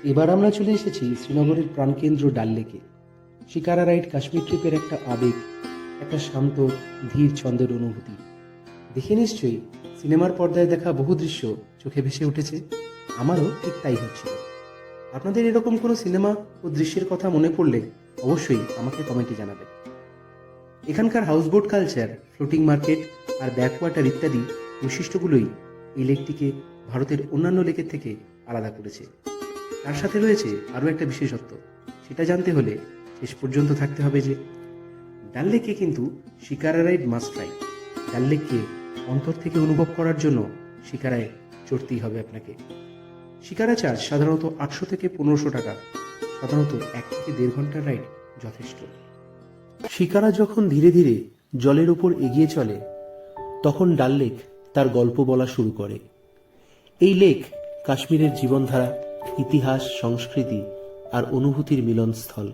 এবার আমরা চলে এসেছি শ্রীনগরের প্রাণকেন্দ্র ডাল লেকে। শিকারা রাইড কাশ্মীর ট্রিপের একটা আবেগ, একটা শান্ত ধীর ছন্দের অনুভূতি। দেখে নিশ্চয়ই সিনেমার পর্দায় দেখা বহু দৃশ্য চোখে ভেসে উঠেছে। আমারও ঠিক তাই হচ্ছিল। আপনাদের এরকম কোনো সিনেমা ও দৃশ্যের কথা মনে পড়লে অবশ্যই আমাকে কমেন্টে জানাবেন। এখানকার হাউসবোট কালচার, ফ্লোটিং মার্কেট আর ব্যাকওয়াটার ইত্যাদি বৈশিষ্ট্যগুলোই এই লেকটিকে ভারতের অন্যান্য লেকের থেকে আলাদা করেছে। তার সাথে রয়েছে আরও একটা বিশেষত্ব, সেটা জানতে হলে শেষ পর্যন্ত থাকতে হবে। যে ডাল লেকে কিন্তু শিকারা রাইড মাস্ট রাইড। ডাল লেককে অন্তর থেকে অনুভব করার জন্য শিকারায় চড়তেই হবে আপনাকে। শিকারা চার্জ সাধারণত 800 থেকে 1500 টাকা। সাধারণত 1 থেকে 1.5 ঘন্টার রাইড যথেষ্ট। শিকারা যখন ধীরে ধীরে জলের উপর এগিয়ে চলে, তখন ডাল লেক তার গল্প বলা শুরু করে। এই লেক কাশ্মীরের জীবনধারা, ইতিহাস, সংস্কৃতি আর অনুভূতির মিলনস্থল।